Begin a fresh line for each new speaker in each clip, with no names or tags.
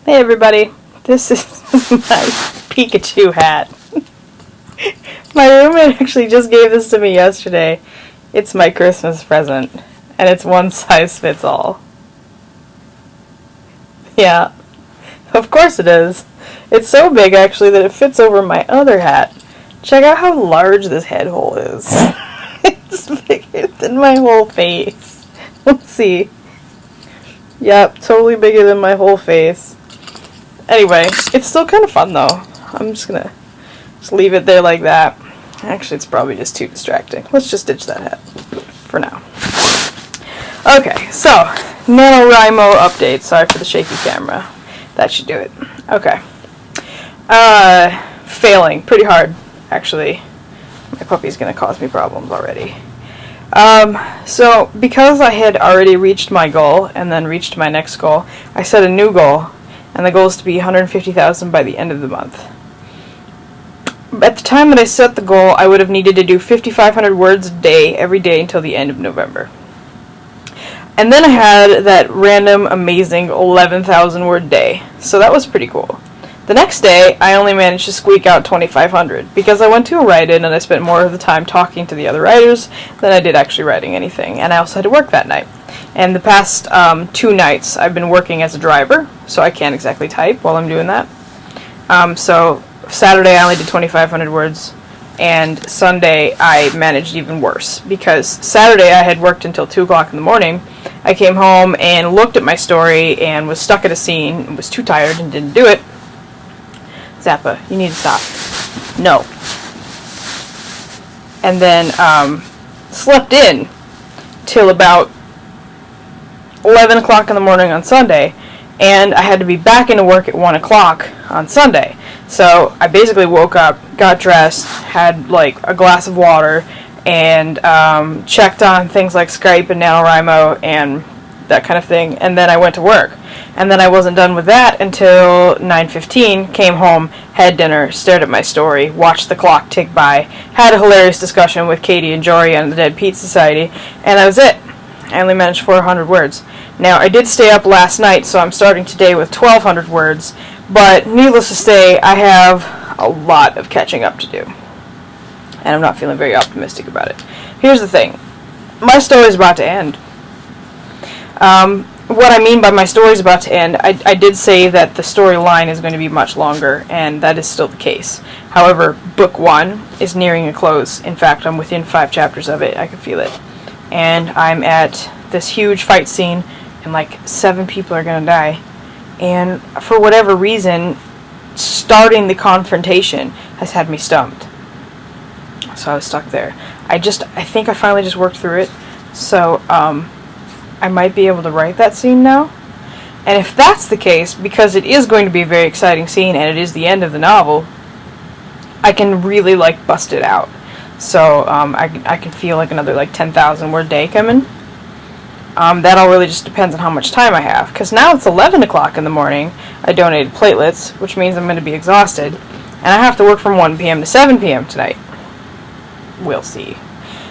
Hey everybody, this is my Pikachu hat. My roommate actually just gave this to me yesterday. It's my Christmas present, and it's one size fits all. Yeah, of course it is. It's so big actually that it fits over my other hat. Check out how large this head hole is. It's bigger than my whole face. Let's see. Yep, totally bigger than my whole face. Anyway, it's still kind of fun though. I'm just gonna leave it there like that. Actually, it's probably just too distracting. Let's just ditch that hat for now. Okay, so NaNoWriMo update. Sorry for the shaky camera. That should do it. Okay. Failing pretty hard, actually. My puppy's gonna cause me problems already. So because I had already reached my goal and then reached my next goal, I set a new goal. And the goal is to be 150,000 by the end of the month. At the time that I set the goal, I would have needed to do 5,500 words a day, every day until the end of November. And then I had that random, amazing 11,000 word day. So that was pretty cool. The next day, I only managed to squeak out 2,500 because I went to a write-in and I spent more of the time talking to the other writers than I did actually writing anything. And I also had to work that night. And the past 2 nights, I've been working as a driver, so I can't exactly type while I'm doing that. So Saturday, I only did 2,500 words, and Sunday, I managed even worse. Because Saturday, I had worked until 2 o'clock in the morning. I came home and looked at my story and was stuck at a scene, and was too tired and didn't do it. Zappa, you need to stop. No. And then slept in till about 11 o'clock in the morning on Sunday, and I had to be back into work at 1 o'clock on Sunday. So I basically woke up, got dressed, had like a glass of water, and checked on things like Skype and NaNoWriMo and that kind of thing, and then I went to work. And then I wasn't done with that until 9:15, came home, had dinner, stared at my story, watched the clock tick by, had a hilarious discussion with Katie and Jory on the Dead Pete Society, and that was it. I only managed 400 words. Now, I did stay up last night, so I'm starting today with 1,200 words, but needless to say, I have a lot of catching up to do. And I'm not feeling very optimistic about it. Here's the thing. My story's about to end. What I mean by my story's about to end, I did say that the storyline is going to be much longer, and that is still the case. However, book 1 is nearing a close. In fact, I'm within 5 chapters of it. I can feel it. And I'm at this huge fight scene, and like 7 people are gonna die. And for whatever reason, starting the confrontation has had me stumped. So I was stuck there. I think I finally just worked through it. So I might be able to write that scene now. And if that's the case, because it is going to be a very exciting scene and it is the end of the novel, I can really like bust it out. So I can feel like another like 10,000 word day coming. That all really just depends on how much time I have. Because now it's 11 o'clock in the morning. I donated platelets, which means I'm going to be exhausted. And I have to work from 1 p.m. to 7 p.m. tonight. We'll see.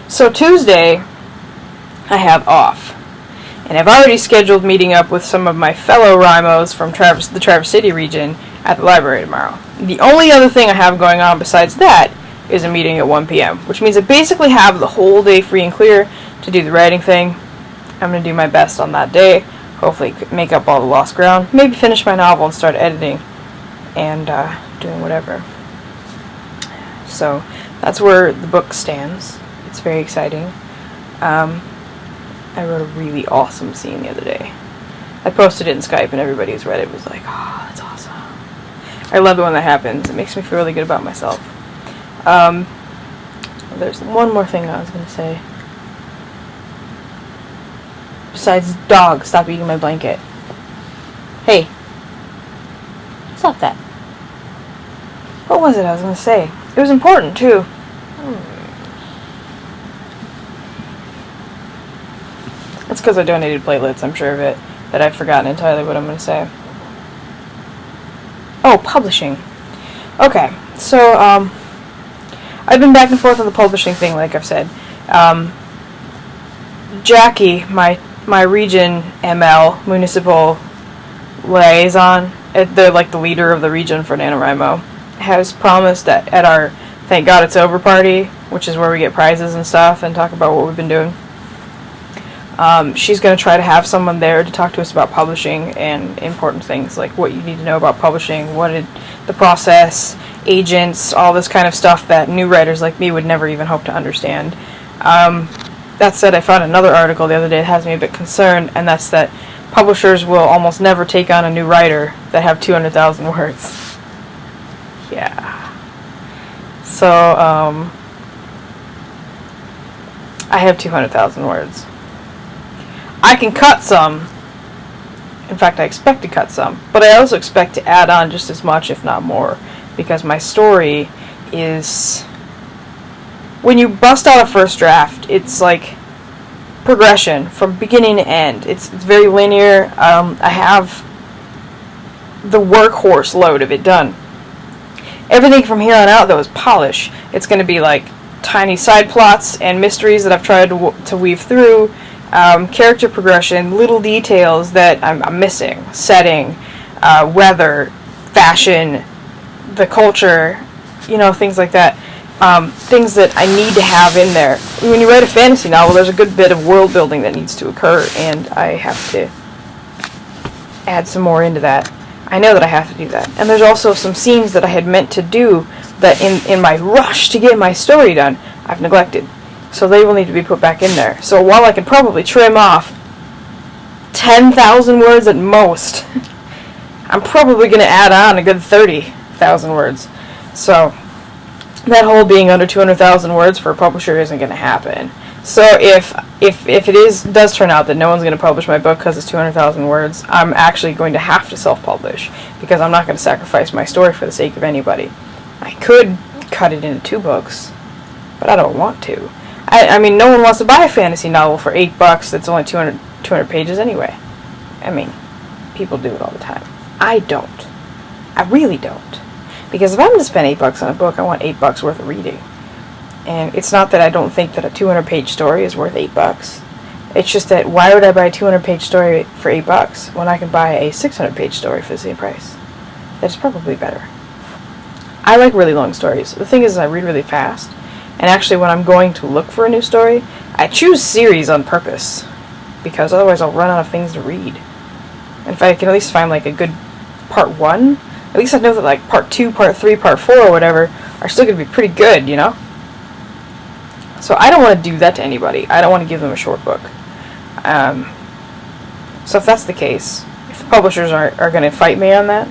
So Tuesday, I have off. And I've already scheduled meeting up with some of my fellow Rhymos from the Traverse City region at the library tomorrow. The only other thing I have going on besides that is a meeting at 1 p.m., which means I basically have the whole day free and clear to do the writing thing. I'm going to do my best on that day, hopefully make up all the lost ground, maybe finish my novel and start editing and doing whatever. So that's where the book stands. It's very exciting. I wrote a really awesome scene the other day. I posted it in Skype and everybody who's read it was like, oh, that's awesome. I love it when that happens. It makes me feel really good about myself. There's one more thing I was going to say. Besides, dog, stop eating my blanket. Hey. Stop that. What was it I was going to say? It was important, too. It's because I donated platelets, I'm sure of it, that I've forgotten entirely what I'm going to say. Oh, publishing. Okay, so, I've been back and forth on the publishing thing, like I've said. Jackie, my region ML, municipal liaison, they're like the leader of the region for NaNoWriMo, has promised that at our Thank God It's Over party, which is where we get prizes and stuff and talk about what we've been doing, she's going to try to have someone there to talk to us about publishing and important things like what you need to know about publishing, the process, agents, all this kind of stuff that new writers like me would never even hope to understand. That said, I found another article the other day that has me a bit concerned, and that's that publishers will almost never take on a new writer that have 200,000 words. Yeah. So, I have 200,000 words. I can cut some. In fact, I expect to cut some. But I also expect to add on just as much, if not more. Because my story is... When you bust out a first draft, it's like progression from beginning to end. It's very linear. I have the workhorse load of it done. Everything from here on out, though, is polish. It's going to be like tiny side plots and mysteries that I've tried to weave through. Character progression, little details that I'm missing. Setting, weather, fashion, the culture, things like that. Things that I need to have in there. When you write a fantasy novel, there's a good bit of world building that needs to occur, and I have to add some more into that. I know that I have to do that. And there's also some scenes that I had meant to do that in my rush to get my story done, I've neglected. So they will need to be put back in there. So while I can probably trim off 10,000 words at most, I'm probably going to add on a good 30,000 words. So that whole being under 200,000 words for a publisher isn't going to happen. So if it does turn out that no one's going to publish my book because it's 200,000 words, I'm actually going to have to self-publish because I'm not going to sacrifice my story for the sake of anybody. I could cut it into 2 books, but I don't want to. I mean, no one wants to buy a fantasy novel for $8 that's only 200 pages anyway. I mean, people do it all the time. I don't. I really don't. Because if I'm going to spend $8 on a book, I want $8 worth of reading. And it's not that I don't think that a 200-page story is worth $8. It's just that why would I buy a 200-page story for $8 when I can buy a 600-page story for the same price? That's probably better. I like really long stories. The thing is, I read really fast. And actually, when I'm going to look for a new story, I choose series on purpose. Because otherwise I'll run out of things to read. And if I can at least find like a good part 1, at least I know that like part 2, part 3, part 4 or whatever are still going to be pretty good, So I don't want to do that to anybody. I don't want to give them a short book. So if that's the case, if the publishers are going to fight me on that,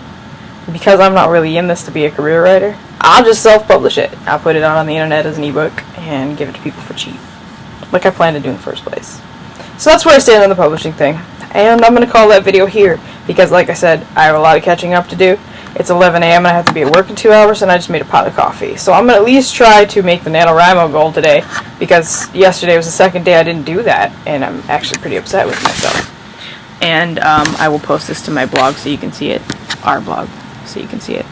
because I'm not really in this to be a career writer, I'll just self-publish it. I'll put it out on the internet as an ebook and give it to people for cheap, like I planned to do in the first place. So that's where I stand on the publishing thing. And I'm going to call that video here, because like I said, I have a lot of catching up to do. It's 11 a.m. and I have to be at work in 2 hours, and I just made a pot of coffee. So I'm going to at least try to make the NaNoWriMo goal today, because yesterday was the second day I didn't do that, and I'm actually pretty upset with myself. And I will post this to my blog so you can see it, our blog, so you can see it.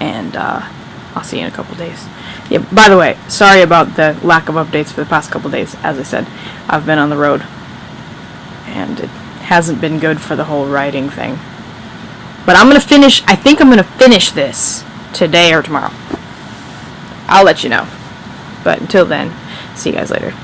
And I'll see you in a couple days. Yeah, by the way, sorry about the lack of updates for the past couple days. As I said, I've been on the road, and it hasn't been good for the whole writing thing. But I think I'm going to finish this today or tomorrow. I'll let you know. But until then, see you guys later.